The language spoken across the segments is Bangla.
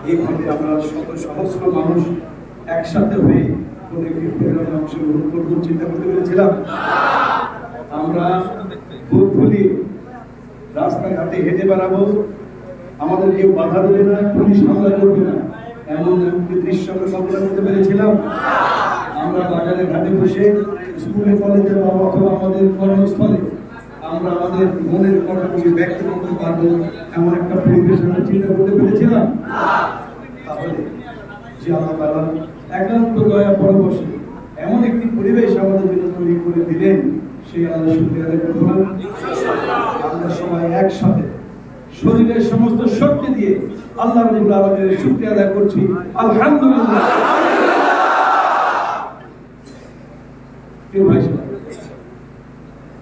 এইভাবে আমরা শত সহস্র মানুষ একসাথে হয়ে কোনো একটি প্রোগ্রামে অংশগ্রহণ করবো চিন্তা করতে পেরেছিলাম? আমরা বুক ফুলিয়ে রাস্তাঘাটে হেঁটে বেড়াবো, আমাদের কেউ বাধা দেবে না, পুলিশ হামলা করবে না, এমন একটি দৃশ্য আমরা কল্পনা করতে পেরেছিলাম? আমরা বাজারে ঘাটে বসে স্কুলে কলেজে বা অথবা আমাদের কর্মস্থলে আমরা আমাদের মনের কথাগুলি ব্যক্ত করতে পারবো, এমন একটা পরিবেশ আমরা চিন্তা করতে পেরেছিলাম? তাহলে যে আল্লাহ তাআলা একান্ত দয়া পরবশে এমন একটি পরিবেশ আমাদের জন্য তৈরি করে দিলেন, সেই আল্লাহ শুকরিয়া আদায় করব। আমরা সবাই একসাথে শরীরের সমস্ত শক্তি দিয়ে আল্লাহ রাব্বুল আলামিনের শুকরিয়া আদায় করছি, আলহামদুলিল্লাহ।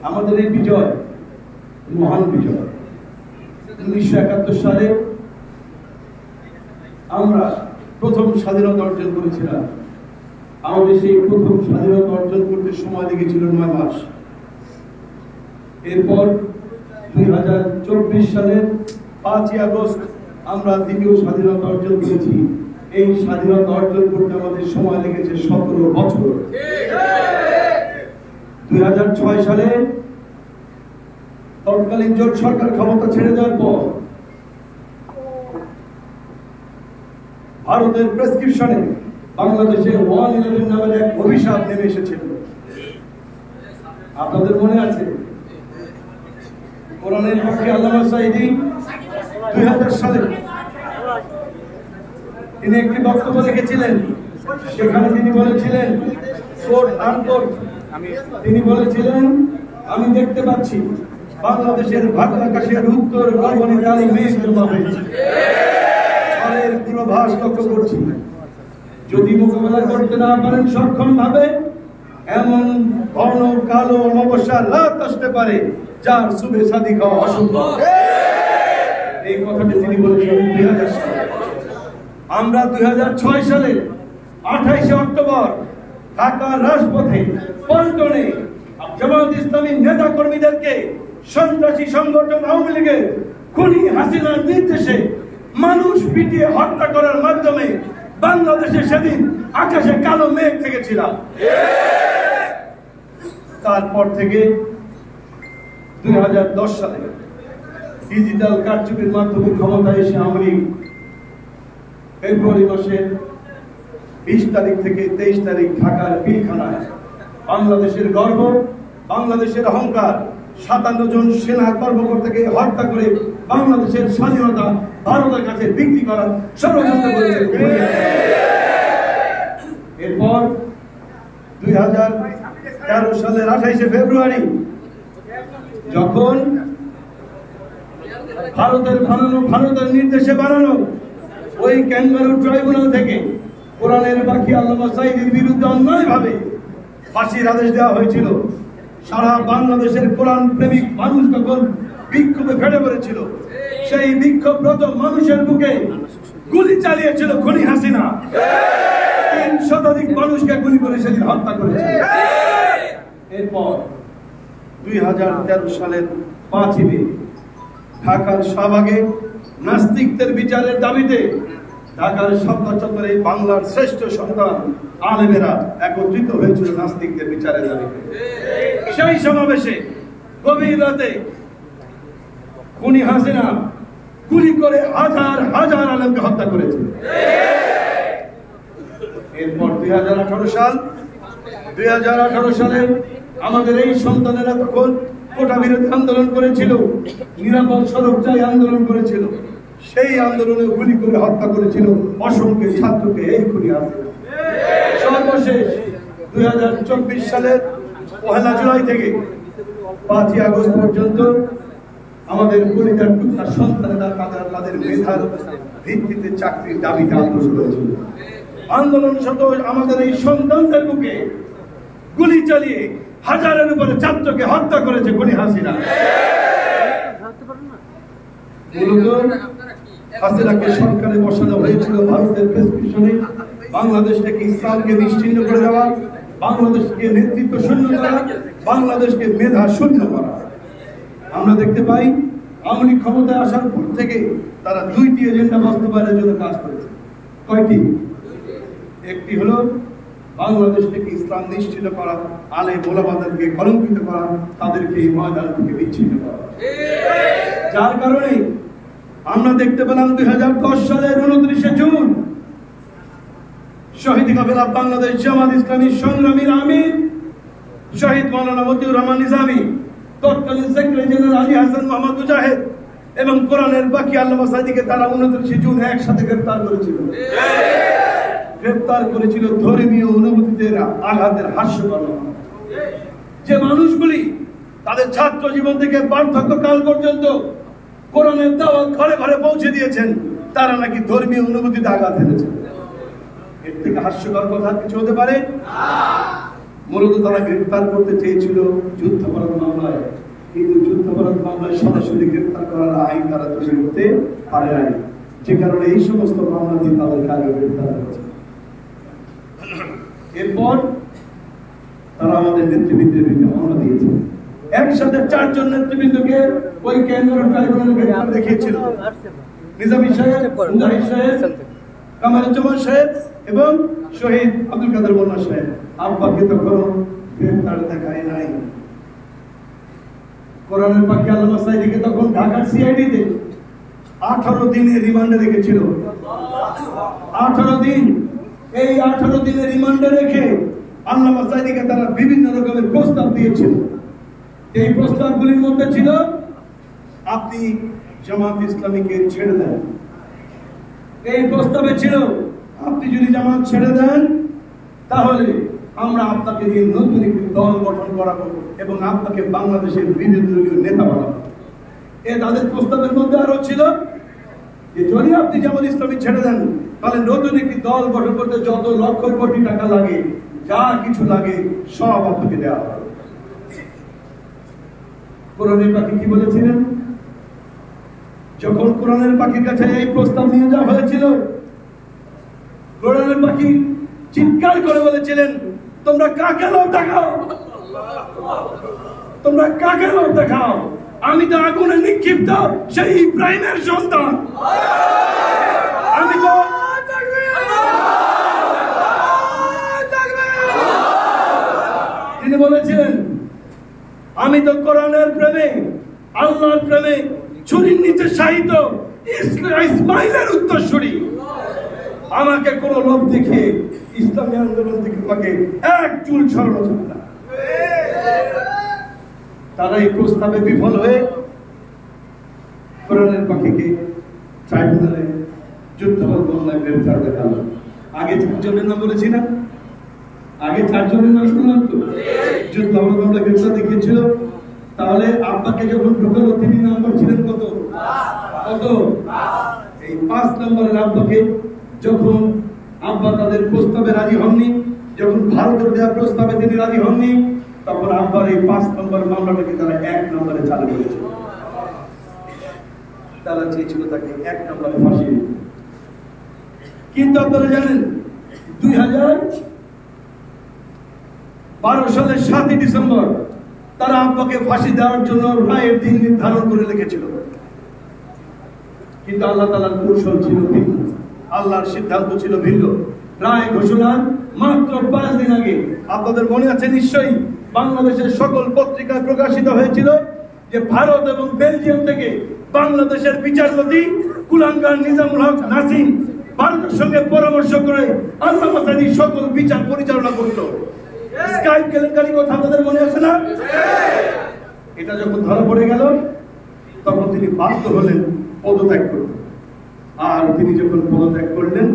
আমাদের এই বিজয় মহান বিজয়। 1971 সালে আমরা প্রথম স্বাধীনতা অর্জন করেছিলাম। আমাদের সেই প্রথম স্বাধীনতা অর্জন করতে সময় লেগেছিল 9 মাস। এরপর 2024 সালের 5ই আগস্ট আমরা দ্বিতীয় স্বাধীনতা অর্জন করেছি। এই স্বাধীনতা অর্জন করতে আমাদের সময় লেগেছে 17 বছর। 2006 সালে তৎকালীন জোট সরকার ক্ষমতা ছেড়ে দেওয়ার পর ভারতের প্রেসক্রিপশনে বাংলাদেশে 111 নামের এক অভিশাপ নেমে এসেছিল। আপনাদের মনে আছে? কোরআনের পক্ষে আল্লামা সাঈদী 2000 সালে তিনি একটি বক্তব্য লিখেছিলেন। সেখানে তিনি বলেছিলেন, তিনি বলেছিলেন, আমি দেখতে পাচ্ছি বাংলাদেশের ভারত আকাশের উত্তর গগনে কালো মেঘ জমা হয়েছে, ঝড়ের পূর্বাভাস লক্ষ্য করছি। যদি মোকাবেলা করতে না পারেন সক্ষম ভাবে, এমন ঘন কালো অমাবস্যার রাত আসতে পারে যার শুভে শাদী খাওয়া অসম্ভব। এই কথাটি তিনি বলেছেন 2000 সালে। আমরা 2006 সালে 28 অক্টোবর ঢাকার রাজপথে পল্টনে জামায়াত ইসলামী নেতা কর্মীদেরকে সন্ত্রাসী সংগঠন আওয়ামী লীগের খুনি হাসিনার নির্দেশে মানুষ পিটিয়ে হত্যা করার মাধ্যমে বাংলাদেশে সেদিন আকাশে কালো মেঘ থেকেছিলাম। তারপর থেকে 2010 সালে ডিজিটাল কারচুপির মাধ্যমে ক্ষমতায় এসে আওয়ামী লীগ ফেব্রুয়ারি মাসের 20 তারিখ থেকে 23 তারিখ ঢাকার পিলখানায় বাংলাদেশের গর্ব, বাংলাদেশের অহংকার 57 জন সেনা কর্মকর্তাকে হত্যা করে বাংলাদেশের স্বাধীনতা ভারতের কাছে বিক্রি করার ষড়যন্ত্র করেছে। এরপর 2013 সালের 28 ফেব্রুয়ারি যখন ভারতের নির্দেশে বানানো ওই ক্যাঙ্গারু ট্রাইব্যুনাল থেকে কোরআনের বাকি আল্লামা সাঈদীর বিরুদ্ধে অন্যায়ভাবে ফাঁসির আদেশ দেওয়া হয়েছিল, সারা বাংলাদেশের কোরআন প্রেমিক মানুষ তখন বিক্ষোভে ফেটে পড়েছিল। সেই বিক্ষোভরত মানুষের বুকে গুলি চালিয়েছিল খুনি হাসিনা। 3 শতাধিক মানুষকে গুলি করে সেদিন হত্যা করেছে। এরপর 2013 সালের 5ই মে ঢাকার শাহবাগে নাস্তিকদের বিচারের দাবিতে ঢাকার শাপলা চত্বরে বাংলার শ্রেষ্ঠ সন্তান আলেমেরা একত্রিত হয়েছিল নাস্তিকদের বিচারের দাবিতে। সেই সমাবেশে গভীর রাতে খুনি হাসিনা গুলি করে হাজার হাজার আলেমকে হত্যা করেছে। এরপর 2018 সালে আমাদের এই সন্তানেরা তখন কোটা বিরোধী আন্দোলন করেছিল, নিরাপদ সড়ক চাই আন্দোলন করেছিল। সেই আন্দোলনে গুলি করে হত্যা করেছিল অসংখ্য ছাত্রকে এই খুনি হাসিনা। সর্বশেষ 2024 সালের 1 জুলাই থেকে 5ই আগস্ট পর্যন্ত আমাদের কলিজার টুকরা সন্তানেরা তাদের মেধার ভিত্তিতে চাকরির দাবিতে আন্দোলন করেছিল। আন্দোলন সত্ত্বেও আমাদের এই সন্তানদের বুকে গুলি চালিয়ে হাজারের উপরে ছাত্রকে হত্যা করেছে খুনি হাসিনা। হাসিনাকে সরকারে বসানো হয়েছিল ভারতের প্রেসক্রিপশনে বাংলাদেশ থেকে ইসলামকে নিশ্চিহ্ন করে দেওয়া, বাংলাদেশকে নেতৃত্ব শূন্য করা, বাংলাদেশকে মেধা শূন্য করা। আমরা দেখতে পাই আওয়ামী লীগ ক্ষমতায় আসার পর থেকে তারা দুইটি এজেন্ডা বাস্তবায়নের জন্য কাজ করেছে। কয়টি? একটি হলো বাংলাদেশ থেকে ইসলাম নিশ্চিত করা, আলে মোলামাদেরকে কলঙ্কিত করা, তাদেরকে এই ময়দান থেকে বিচ্ছিন্ন করা। যার কারণে আমরা দেখতে পেলাম 2010 সালের 29 জুন শহীদ কাফেলা বাংলাদেশ জামাত ইসলামী সংগ্রামী আমির শহীদ মাওলানা মতিউর রহমান নিজামী, তৎকালীন সেক্রেটারি জেনারেল আলী হাসান মোহাম্মদ মুজাহিদ এবং কোরআনের বাকি আল্লামা সাইদিকে তারা 29 জুন একসাথে গ্রেফতার করেছিল। গ্রেফতার করেছিল ধর্মীয় অনুভূতিতে আঘাতের হাস্যকর। যে মানুষগুলি তাদের ছাত্র জীবন থেকে বার্ধক্যকাল পর্যন্ত কোরআনের দাওয়াত ঘরে ঘরে পৌঁছে দিয়েছেন, তারা নাকি ধর্মীয় অনুভূতিতে আঘাত এনেছেন। এর থেকে হাস্যকর কথা কিছু হতে পারে? মূলত তারা গ্রেফতার করতে চেয়েছিল যুদ্ধাপরাধ মামলায়, কিন্তু যুদ্ধাপরাধ মামলায় সরাসরি গ্রেফতার করার আইন তারা তৈরি করতে পারে নাই, যে কারণে এই সমস্ত মামলা দিয়ে তাদেরকে আগে গ্রেফতার করেছে। এরপর তারা আমাদের নেতৃবৃন্দের বিরুদ্ধে মামলা দিয়েছে। একসাথে 4 জন নেতৃবৃন্দকে ওই ক্যাঙ্গারু ট্রাইব্যুনালে গ্রেফতার দেখিয়েছিল। নিজামী সাহেব, মুজাহিদ সাহেব, কামারুজ্জামান সাহেব এবং শহীদ আব্দুল কাদের মোল্লা সাহেব। আব্বাকে তখন গ্রেফতার দেখায় নাই। কোরআনের পাখি আল্লামা সাইদিকে তখন ঢাকার সিআইডিতে 18 দিনের রিমান্ডে রেখেছিল। 18 দিন। এই 18 দিনের রিমান্ডে রেখে আল্লামা সাইদিকে তারা বিভিন্ন রকমের প্রস্তাব দিয়েছিল। এই প্রস্তাবগুলির মধ্যে ছিল, আপনি জামাত ইসলামীকে ছেড়ে দেন। এই প্রস্তাবে ছিল, আপনি যদি জামাত ছেড়ে দেন তাহলে আমরা আপনাকে দিয়ে নতুন একটি দল গঠন করাবো এবং আপনাকে বাংলাদেশের বিরোধী দলীয় নেতা বানাবো। তাদের প্রস্তাবের মধ্যে আরো ছিল যে যদি আপনি জামাত ইসলামী ছেড়ে দেন তাহলে নতুন একটি দল গঠন করতে যত লক্ষ কোটি টাকা লাগে, যা কিছু লাগে সব আপনাকে দেওয়া হবে। কোরআনের পাখি কি বলেছিলেন? যখন কোরআনের পাখির কাছে এই প্রস্তাব নিয়ে যাওয়া হয়েছিল, কোরআনের পাখি চিৎকার করে বলেছিলেন, তোমরা কাকে লোক দেখাও, তোমরা কাকে লোক দেখাও, আমি তো আগুনে নিক্ষিপ্ত সেই ইব্রাহিমের সন্তান। আমি তো তিনি বলেছিলেন, আমি তো কোরআনের প্রেমে, আল্লাহর প্রেমে ছুরির নিচে শাহিত ইসমাইলের উত্তরসূরি। আমাকে কোন লোক দেখে ইসলামী আন্দোলন থেকে আমাকে এক চুল সরানো যাবে না। তারা এই প্রস্তাবে বিফল হয়ে কোরআনের পাখিকে ট্রাইব্যুনালে যুদ্ধাপরাধ মামলায় গ্রেফতার দেখালো। আগে 4 জনের নাম বলেছি না? আগে 4 জনের নাম শুনলাম তো, যুদ্ধাপরাধ মামলায় গ্রেফতার দেখিয়েছিল। তাহলে আব্বাকে যখন ঢুকালো তিনি নাম্বার ছিলেন কত? কত? এই 5 নম্বরের আব্বাকে যখন আব্বা তাদের প্রস্তাবে রাজি হননি, যখন ভারতের দেওয়া প্রস্তাবে তিনি রাজি হননি, তখন আব্বার এই 5 নম্বর মামলাটাকে তারা 1 নম্বরে চালু করেছিল। তারা চেয়েছিল তাকে 1 নম্বরে ফাঁসি দিতে। কিন্তু আপনারা জানেন 2012 সালের 7 ডিসেম্বর তারা আব্বাকে ফাঁসি দেওয়ার জন্য রায়ের দিন নির্ধারণ করে রেখেছিল। কিন্তু আল্লাহ তাআলার কৌশল ছিল ভিন্ন, আল্লাহর সিদ্ধান্ত ছিল ভিন্ন। রায় ঘোষণার মাত্র 5 দিন আগে, আপনাদের মনে আছে নিশ্চয়ই, বাংলাদেশের সকল পত্রিকায় প্রকাশিত হয়েছিল যে ভারত এবং বেলজিয়াম থেকে বাংলাদেশের বিচারপতি কুলাঙ্গার নিজামুল হক নাসিম ভারতের সঙ্গে পরামর্শ করে আল্লামা সাইদি সকল বিচার পরিচালনা করত। স্কাইপ কেলেঙ্কারি কথা আপনাদের মনে আছে না? এটা যখন ধরা পড়ে গেল তখন তিনি বাধ্য হলেন পদত্যাগ করতে। আর তিনি যখন পদত্যাগ করলেন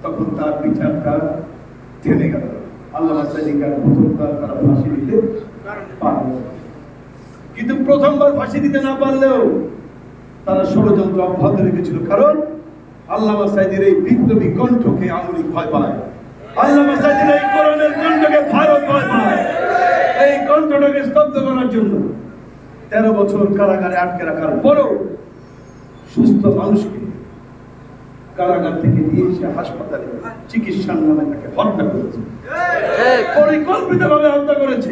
তখন তার বিচারটা থেমে গেল। আল্লামা সাইদিকে প্রথমবার তারা ফাঁসি দিতে পারল, কিন্তু প্রথমবার ফাঁসি দিতে না পারলেও তারা ষড়যন্ত্র অব্যাহত রেখেছিল। কারণ আল্লামা সাইদির এই বিপ্লবী কণ্ঠকে আওয়ামী লীগ ভয় পায়, আল্লামা সাইদির এই কোরআনের কণ্ঠকে ভারত ভয় পায়। এই কণ্ঠটাকে স্তব্ধ করার জন্য 13 বছর কারাগারে আটকে রাখার পরও সুস্থ মানুষকে কারাগার থেকে নিয়ে এসে হাসপাতালে চিকিৎসার নামে তাকে হত্যা করেছে, পরিকল্পিতভাবে হত্যা করেছে।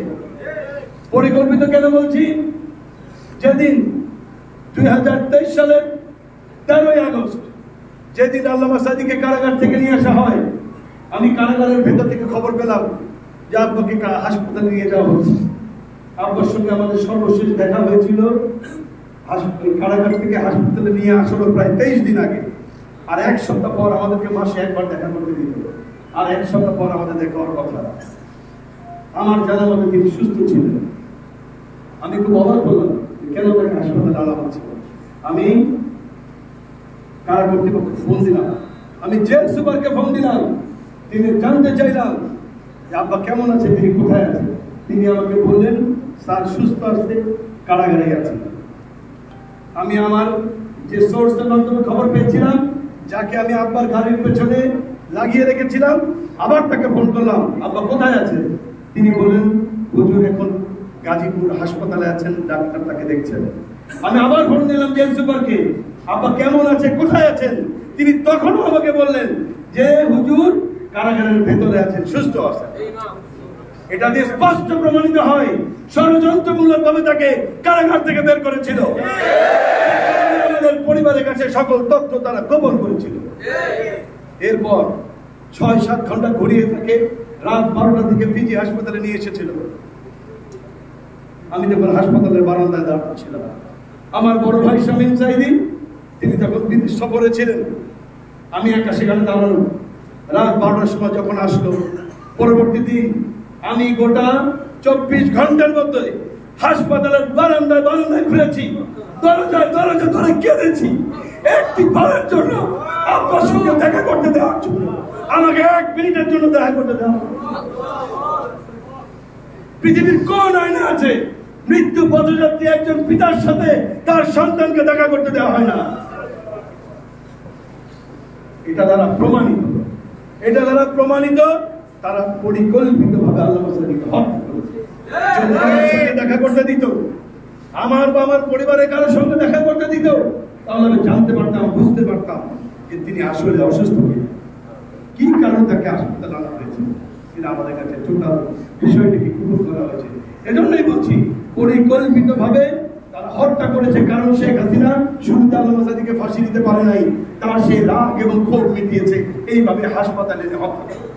পরিকল্পিত কেন বলছি? যেদিন 2023 সালের 13ই আগস্ট যেদিন আল্লামা সাঈদীকে কারাগার থেকে নিয়ে আসা হয়, আমি কারাগারের ভেতর থেকে খবর পেলাম যে আব্বাকে হাসপাতালে নিয়ে যাওয়া হচ্ছে। আব্বার সঙ্গে আমাদের সর্বশেষ দেখা হয়েছিল কারাগার থেকে হাসপাতালে নিয়ে আসার প্রায় 23 দিন আগে। আর 1 সপ্তাহ পর আমাদেরকে মাসে একবার দেখা করতে দিত, আর 1 সপ্তাহ পর আমাদের দেখা হওয়ার কথা। আমার জানা মতে তিনি সুস্থ ছিলেন। আমি খুব অবাক হলাম কেন তাকে হাসপাতালে আনা হচ্ছে। আমি কারা কর্তৃপক্ষকে ফোন দিলাম, আমি জেল সুপারকে ফোন দিলাম, তিনি জানতে চাইলাম যে আব্বা কেমন আছে, তিনি কোথায় আছেন। তিনি আমাকে বললেন স্যার সুস্থ আছে, কারাগারে আছেন। আমি আমার যে সোর্সের মাধ্যমে খবর পেয়েছিলাম, যাকে আমি আব্বার গাড়ির পেছনে লাগিয়ে রেখেছিলাম, আবার তাকে ফোন করলাম, আব্বা কোথায় আছে। তিনি বললেন হুজুর এখন গাজীপুর হাসপাতালে আছেন, ডাক্তার তাকে দেখছেন। আমি আবার ফোন দিলাম জেল সুপারকে, আব্বা কেমন আছে, কোথায় আছেন। তিনি তখনও আমাকে বললেন যে হুজুর কারাগারের ভেতরে আছেন, সুস্থ আছেন। এটা দিয়ে স্পষ্ট প্রমাণিত হয় ষড়যন্ত্রমূলকভাবে তাকে কারাগার থেকে বের করেছিল। আমাদের পরিবারের কাছে সকল তথ্য তারা গোপন করেছিল। এরপর 6-7 ঘন্টা ঘুরিয়ে থাকে রাত 12টার দিকে পিজি হাসপাতালে নিয়ে এসেছিল। আমি যখন হাসপাতালের বারান্দায় দাঁড়াচ্ছিলাম, আমার বড় ভাই শামীম সাঈদী তিনি তখন বিদেশ সফরে ছিলেন। আমি একা সেখানে দাঁড়ানো। রাত 12টার সময় যখন আসলো, পরবর্তী দিন আমি গোটা 24 ঘন্টার মধ্যে হাসপাতালের বারান্দায় ঘুরেছি, দরজায় ধরে কেঁদেছি একটি বারের জন্য আব্বার সঙ্গে দেখা করতে দেওয়ার জন্য। আমাকে 1 মিনিটের জন্য দেখা করতে দেওয়া। পৃথিবীর কোন আইনে আছে মৃত্যু পথযাত্রী একজন পিতার সাথে তার সন্তানকে দেখা করতে দেওয়া হয় না? এটা দ্বারা প্রমাণিত তারা পরিকল্পিতভাবে আল্লামা সাঈদীকে হত্যা করেছে। যদি আমার সঙ্গে দেখা করতে দিত, আমার বা আমার পরিবারের কারোর সঙ্গে দেখা করতে দিত, তাহলে আমি জানতে পারতাম, বুঝতে পারতাম যে তিনি আসলে অসুস্থ কিনা, কি কারণে তাকে হাসপাতালে আনা হয়েছে। কিন্তু আমাদের কাছে টোটাল বিষয়টিকে গোপন করা হয়েছে। এজন্যই বলছি পরিকল্পিতভাবে তারা হত্যা করেছে। কারণ শেখ হাসিনা শুরুতে আল্লামা সাঈদীকে ফাঁসি দিতে পারে নাই, তার সেই রাগ এবং ক্ষোভ মিটিয়েছে এইভাবে হাসপাতালে এনে হত্যা করে।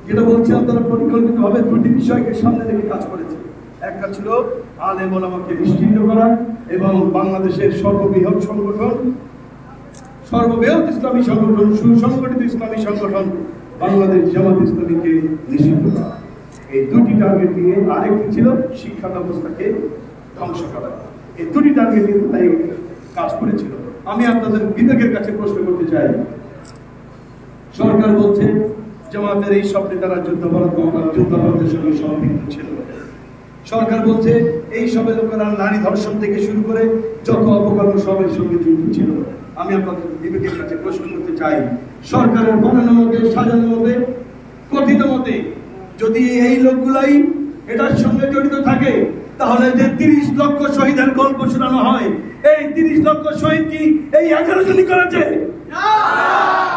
যেটা বলছিলাম, তারা পরিকল্পিতভাবে 2টি বিষয়কে সামনে রেখে কাজ করেছে। একটা ছিল আলেম ওলামাকে নিশ্চিহ্ন করা এবং বাংলাদেশের সর্ববৃহৎ ইসলামী সংগঠন, সুসংগঠিত ইসলামী সংগঠন বাংলাদেশ জামাত ইসলামীকে নিষিদ্ধ করা। এই 2টি টার্গেট নিয়ে, আরেকটি ছিল শিক্ষা ব্যবস্থাকে ধ্বংস করা। এই 2টি টার্গেট নিয়ে তাই কাজ করেছিল। আমি আপনাদের বিবেকের কাছে প্রশ্ন করতে চাই, সরকার বলছে জামাতের এই সব নেতারা যুদ্ধাপরাধের সঙ্গে সম্পৃক্ত ছিল। সরকার বলছে এই সবে লোকেরা নারী ধর্ষণ থেকে শুরু করে যত অপকর্ম সবের সঙ্গে যুক্ত ছিল। আমি আপনাদের বিবেকের কাছে প্রশ্ন করতে চাই, সরকারের বানানো মতে, সাজানো মতে, কথিত মতে যদি এই লোকগুলাই এটার সঙ্গে জড়িত থাকে, তাহলে যে 30 লক্ষ শহীদের গল্প শোনানো হয়, এই 30 লক্ষ শহীদ কি এই 11 জনই করেছে?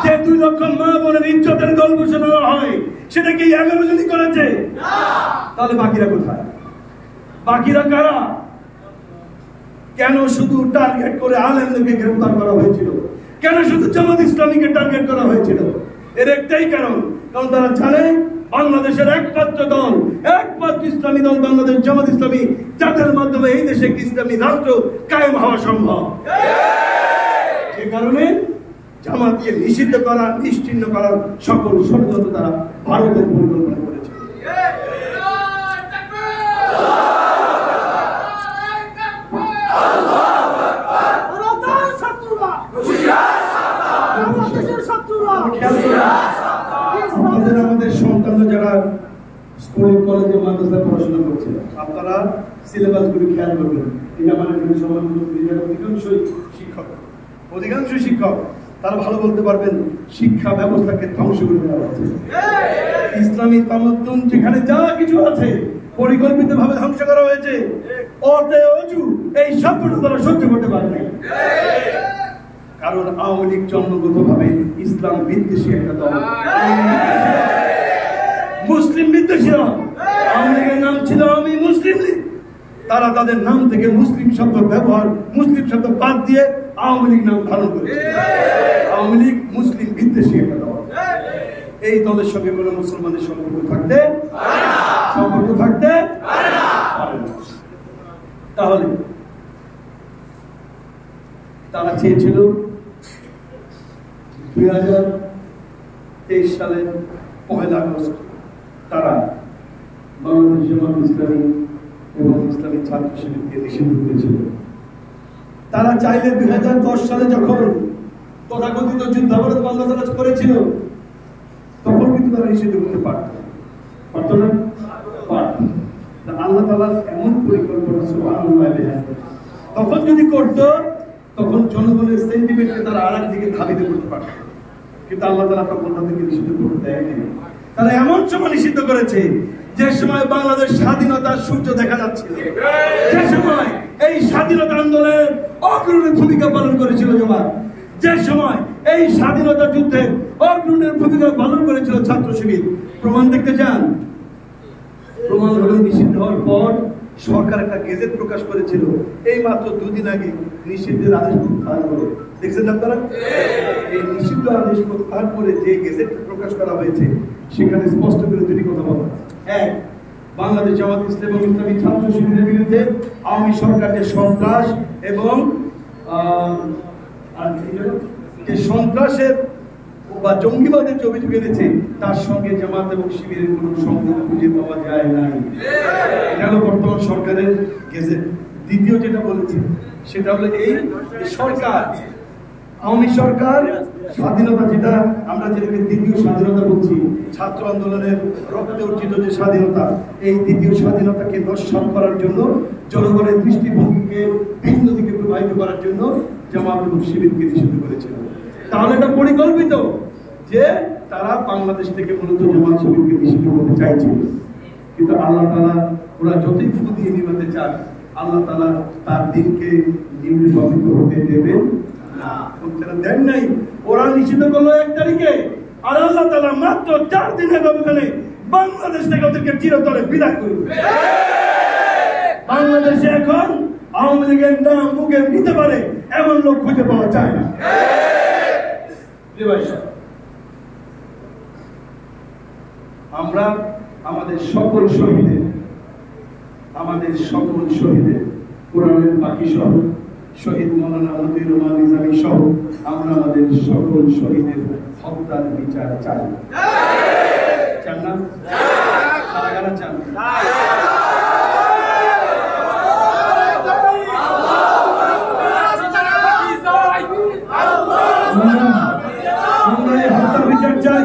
যে 2 লক্ষ মা বোনের ইজ্জতের গল্প শোনানো হয়, সেটা কি 11 জনই করেছে? তাহলে বাকিরা কোথায়? বাকিরা কারা? কেন শুধু টার্গেট করে আলেমদেরকে গ্রেফতার করা হয়েছিল? কেন শুধু জামাত ইসলামীকে টার্গেট করা হয়েছিল? এর একটাই কারণ তারা জানে বাংলাদেশের একমাত্র ইসলামী দল বাংলাদেশ জামাত ইসলামী, যাদের মাধ্যমে এই দেশে ইসলামী রাষ্ট্র কায়েম হওয়া সম্ভব। যে কারণে জামাতকে নিষিদ্ধ করা, নিশ্চিহ্ন করার সকল ষড়যন্ত্র তারা ভারতের পরিকল্পনা করেছে। আমাদের সন্তানরা যারা স্কুল, কলেজে, মাদ্রাসায় পড়াশোনা করছে, আপনারা সিলেবাস গুলি খেয়াল করবেন। এটা মানে অধিকাংশ শিক্ষক তারা ভালো বলতে পারবেন শিক্ষা ব্যবস্থাকে ধ্বংস করে দেওয়া হচ্ছে। ইসলামী তামাদ্দুন যেখানে যা কিছু আছে পরিকল্পিত ভাবে ধ্বংস করা হয়েছে। এই সবটা তারা সহ্য করতে পারেনি, কারণ আওয়ামী লীগ জন্মগত ভাবে ইসলাম বিদ্বেষী একটা দল, মুসলিম বিদ্বেষী। আওয়ামী লীগের নাম ছিল আওয়ামী মুসলিম লীগ। তারা তাদের নাম থেকে মুসলিম শব্দ ব্যবহার, মুসলিম শব্দ বাদ দিয়ে আওয়ামী লীগ নাম ধারণ করেছে। আওয়ামী লীগ মুসলিম বিদ্বেষী একটা দল। এই দলের সঙ্গে কোনো মুসলমানের সম্পর্ক থাকতে পারে না। তাহলে তারা চেয়েছিল 2023 সালের 1 আগস্ট তারা বাংলাদেশ জামাত ইসলামী এবং ইসলামী ছাত্র শিবিরকে নিষিদ্ধ করেছিল। তারা চাইলে 2010 সালে যখন তথাকথিত যুদ্ধাপরাধ বাংলাদেশ করেছিল তখন কিন্তু তারা নিষিদ্ধ করতে পারত না। আল্লাহ তাআলার এমন পরিকল্পনা, সুবহানাল্লাহ, তখন যদি করত তখন জনগণের সেন্টিমেন্টকে তারা আর একদিকে ধাবিত করতে পারত, কিন্তু আল্লাহ তাআলা তখন তাদেরকে নিষিদ্ধ করতে দেয়নি। তারা এমন সময় নিষিদ্ধ করেছে যে সময় বাংলাদেশ স্বাধীনতার সূর্য দেখা যাচ্ছিল, যে সময় এই স্বাধীনতা আন্দোলনের অগ্রণী ভূমিকা পালন করেছিল জামাত, যে সময় এই স্বাধীনতা যুদ্ধে অগ্রণী ভূমিকা পালন করেছিল ছাত্র শিবির। প্রমাণ দেখতে চান? প্রমাণ হলো নিষিদ্ধ হওয়ার পর সরকার একটা গেজেট প্রকাশ করেছিল এই মাত্র 2 দিন আগে, নিষিদ্ধের আদেশ প্রত্যাহার করে। দেখছেন আপনারা? এই নিষিদ্ধ আদেশ প্রত্যাহার করে যে গেজেট প্রকাশ করা হয়েছে সেখানে স্পষ্ট করে দুটি কথা বলা। এক, বাংলাদেশ জামাত ইসলামী এবং ইসলামী ছাত্র শিবিরের বিরুদ্ধে আওয়ামী সরকার যে সন্ত্রাস এবং যে সন্ত্রাসের বা জঙ্গিবাদের যে অভিযোগ এনেছে তার সঙ্গে জামাত এবং শিবিরের কোনো সম্পর্ক খুঁজে পাওয়া যায় নাই। এটা হলো বর্তমান সরকারের গেজেট। দ্বিতীয় যেটা বলেছে সেটা হলো এই সরকার, আওয়ামী সরকার স্বাধীনতা, যেটা আমরা যেটাকে দ্বিতীয় স্বাধীনতা বলছি, ছাত্র আন্দোলনের রক্তে অর্জিত যে স্বাধীনতা, এই দ্বিতীয় স্বাধীনতাকে নস্যাৎ করার জন্য, জনগণের দৃষ্টিভঙ্গিকে ভিন্ন দিকে প্রবাহিত করার জন্য জামাত এবং শিবিরকে নিষিদ্ধ করেছিল। তাহলে এটা পরিকল্পিত যে তারা বাংলাদেশ থেকে মূলত জামাত শিবিরকে নিষিদ্ধ করতে চাইছিল, কিন্তু আল্লাহ তাআলা ওরা যতই ফু দিয়ে নিভাতে চান, আল্লাহ তাআলা তার দিনকে নির্বাচিত হতে দেবেন না। দেন নাই। ওরা নিষিদ্ধ করলো 1 তারিখে, আর আল্লাহ তাআলা মাত্র 4 দিনের ব্যবধানে বাংলাদেশ থেকে ওদেরকে চিরতরে বিদায় করবে। বাংলাদেশে এখন আওয়ামী লীগের নাম মুখে নিতে পারে এমন লোক খুঁজে পাওয়া যায় না। আমরা আমাদের সকল শহীদের কোরআনের বাকি সহ শহীদ মৌলানা মতিউর রহমান নিজামী সহ আমরা আমাদের সকল শহীদের হত্যার বিচার চাই। চান না? কারা চান? আমরা এই হত্যার বিচার চাই,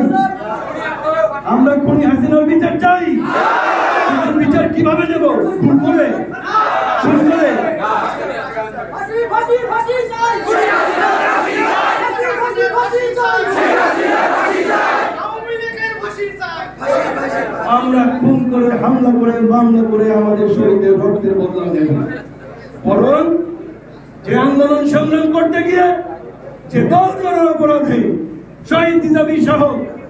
আমরা খুনি হাসিনার বিচার চাই। বিচার কিভাবে দেব? খুন করে? খুন করে? আমরা খুন করে, হামলা করে, মামলা করে আমাদের শহীদের রক্তের বদলা নেব, বরং যে আন্দোলন সংগ্রাম করতে গিয়ে যে দল করার অপরাধে শহীদ নিজামী সহ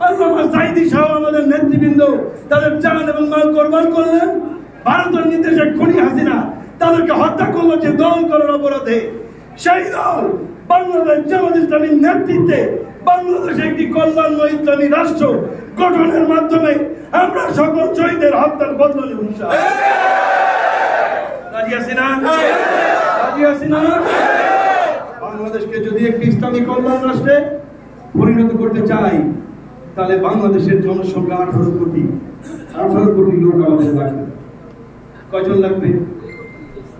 আল্লামা সাঈদী সহ আমাদের নেতৃবৃন্দ তাদের জান এবং মাল কোরবান করলেন, ভারতের নির্দেশে খুনি হাসিনা তাদেরকে হত্যা করলো যে দল করার অপরাধে, সেই দল বাংলাদেশ জামাত ইসলামীর নেতৃত্বে বাংলাদেশে একটি কল্যাণময় ইসলামী রাষ্ট্র গঠনের মাধ্যমে আমরা সকল শহীদের হত্যার বদলা নেব। রাজি আছি না? রাজি আছি না? বাংলাদেশকে যদি একটি ইসলামী কল্যাণ রাষ্ট্রে পরিণত করতে চাই তাহলে বাংলাদেশের জনসংখ্যা 18 কোটি লোক আমাদের লাগবে। কয়জন লাগবে?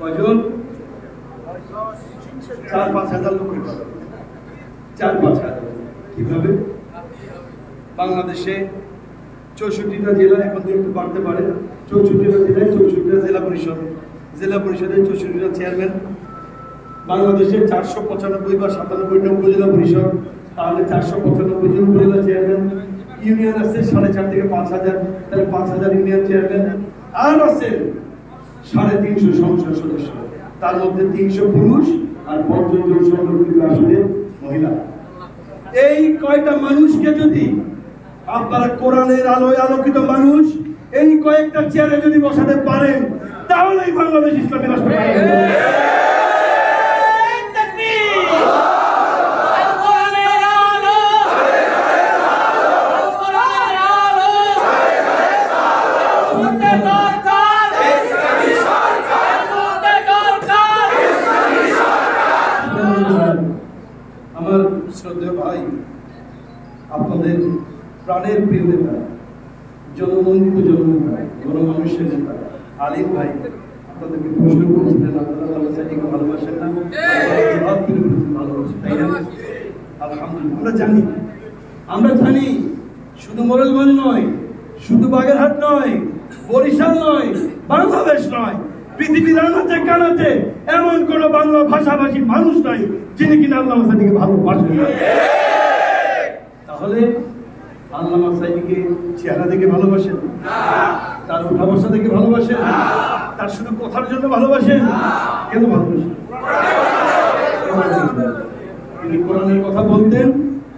কয়জন? 4-5 হাজার লোক। 4-5 হাজার। কিভাবে? বাংলাদেশে 64টা জেলা, এখন একটু বাড়তে পারে, 64টা জেলায় 64টা জেলা পরিষদ, জেলা পরিষদের 64টা চেয়ারম্যান, বাংলাদেশে 495 বা 97টা উপজেলা পরিষদ, তাহলে 495 জন উপজেলা চেয়ারম্যান, ইউনিয়ন আছে 4.5 থেকে 5,000, তাহলে 5,000 ইউনিয়ন চেয়ারম্যান, আর আছে 350 সংসদ সদস্য, তার মধ্যে 300 পুরুষ আর 50 জন সংরক্ষিত আসলে মহিলা। এই কয়টা মানুষকে যদি আপনারা কোরআনের আলোয় আলোকিত মানুষ এই কয়েকটা চেয়ারে যদি বসাতে পারেন তাহলেই বাংলাদেশ ইসলামী রাষ্ট্র কায়েম হবে। আমার শ্রদ্ধেয় ভাই, আপনাদের প্রাণের প্রিয় নেতা, জনমন্দিত জননেতা, গণমানুষের নেতা আলিম ভাই আপনাদেরকে প্রশ্ন করেছিলেন, আপনারা আল্লাহকে ভালোবাসেন না? ভালোবাসেন, তাই না? আলহামদুলিল্লাহ। আমরা জানি শুধু মোরেলগঞ্জ নয়, শুধু বাগেরহাট নয়, বরিশাল নয়, বাংলাদেশ নয়, পৃথিবীর আনাচে কানাচে এমন কোন বাংলা ভাষাভাষী মানুষ নাই যিনি কিনা আল্লামা সাঈদীকে ভালোবাসেন না। তাহলে আল্লামা সাঈদীকে চেহারা দেখে ভালোবাসেন না, তার উঠা বসা দেখে ভালোবাসেন না, তার শুধু কথার জন্য ভালোবাসেন না, কেন ভালোবাসেন? তিনি কোরআনের কথা বলতেন,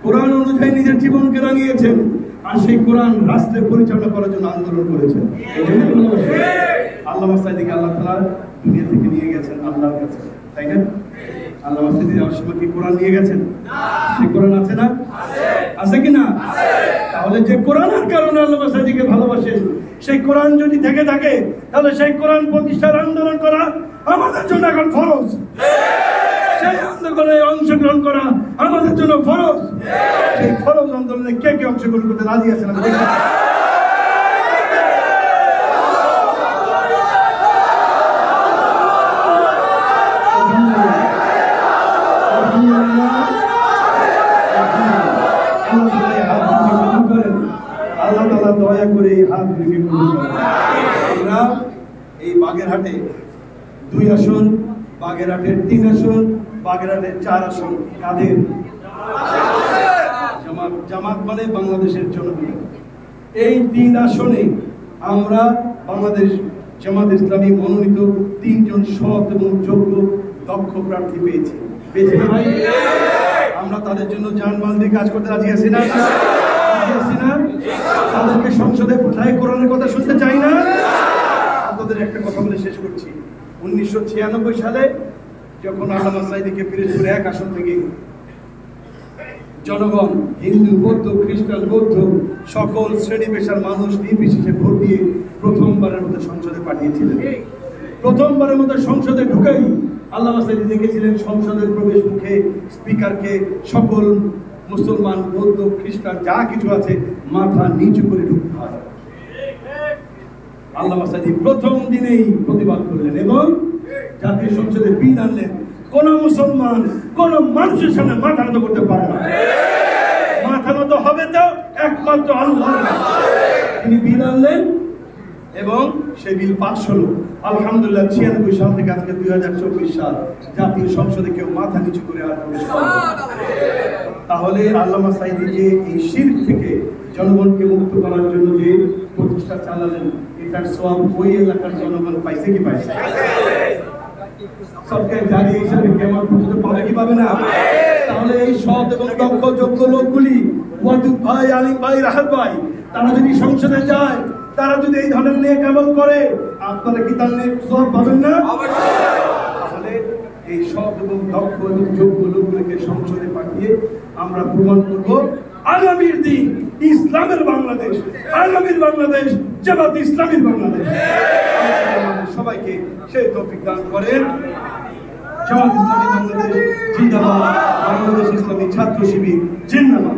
কোরআন অনুযায়ী নিজের জীবনকে রাঙিয়েছেন, আর সেই কোরআন রাষ্ট্রে পরিচালনা করার জন্য আন্দোলন করেছেন। আল্লামা সাঈদীকে আল্লাহ তাআলা দুনিয়া থেকে নিয়ে গেছেন আল্লাহর কাছে, তাই না? আল্লামা সাঈদী যাওয়ার সময় কি কোরআন নিয়ে গেছেন? সেই কোরআন আছে না? আছে কি না? তাহলে যে কোরআনের কারণে আল্লামা সাঈদীকে ভালোবাসেন, সেই কোরআন যদি থেকে থাকে তাহলে সেই কোরআন প্রতিষ্ঠার আন্দোলন করা আমাদের জন্য এখন ফরজ। সেই আন্দোলনে অংশগ্রহণ করা আমাদের জন্য ফরজ। সেই ফরজ আন্দোলনে কে কে অংশগ্রহণ করতে রাজি আছেন? আল্লাহ তাআলা দয়া করে এই হাত ভেঙে আমরা এই বাগেরহাটে 2 আসন, বাগেরহাটের 3 আসন, বাগেরহাটের 4 আসন কাদের? জামাত মানে বাংলাদেশের জনগণ। এই 3 আসনে আমরা বাংলাদেশ জামাত ইসলামী মনোনীত 3 জন সৎ এবং যোগ্য দক্ষ প্রার্থী পেয়েছি না ভাই? আমরা তাদের জন্য জানমাল দিয়ে কাজ করতে রাজি আছি না? তাদেরকে সংসদে পাঠায় কোরআনের কথা শুনতে চাই না? আপনাদের একটা কথা বলে শেষ করছি। 1996 সালে যখন আল্লামা সাঈদীকে পিরোজপুর 1 আসন থেকে জনগণ, হিন্দু, বৌদ্ধ, খ্রিস্টান, বৌদ্ধ সকল শ্রেণী পেশার মানুষ নির্বিশেষে ভোট দিয়ে প্রথমবারের মতো সংসদে পাঠিয়েছিলেন। প্রথমবারের মতো সংসদে ঢুকেই আল্লামা সাঈদী দেখেছিলেন সংসদের প্রবেশ মুখে স্পিকারকে সকল মুসলমান, বৌদ্ধ, খ্রিস্টান যা কিছু আছে মাথা নিচু করে ঢুকতে হয়। আল্লামা সাঈদী প্রথম দিনেই প্রতিবাদ করলেন এবং জাতীয় সংসদে বিল আনলেন। কোন মুসলমান কোন মানুষের সামনে মাথা নত করতে পারে না। মাথা নত হবে তো একমাত্র আল্লাহর কাছে। তিনি বিল আনলেন এবং সেই বিল পাস হলো। আলহামদুলিল্লাহ 96 সাল থেকে আজকে 2024 সাল জাতীয় সংসদে কেউ মাথা নিচু করে আর প্রবেশ করে না। তাহলে আল্লামা সাঈদী যে এই শিরক থেকে জনগণকে মুক্ত করার জন্য যে প্রচেষ্টা চালালেন, এটার সওয়াব ওই এলাকার জনগণ পাইছে কি পাইছে? সরকার জারি হিসেবে কেমন পর্যন্ত পাবে কি পাবে না? তাহলে এই সৎ এবং দক্ষ যোগ্য লোকগুলি, ওয়াদুদ ভাই, আলিম ভাই, রাহাত ভাই, তারা যদি সংসদে যায়, তারা যদি এই ধরনের নেক আমল করে, আপনারা কি তার নেক সওয়াব পাবেন না? তাহলে এই সৎ এবং দক্ষ এবং যোগ্য লোকগুলোকে সংসদে পাঠিয়ে আমরা প্রমাণ করব আগামীর দিন ইসলামের বাংলাদেশ, আগামীর বাংলাদেশ জামাত ইসলামীর বাংলাদেশ। সবাইকে সেই তৌফিক দান করেন। জামাত ইসলামী বাংলাদেশ জিন্দাবাদ, বাংলাদেশ ইসলামী ছাত্র শিবির জিন্দাবাদ।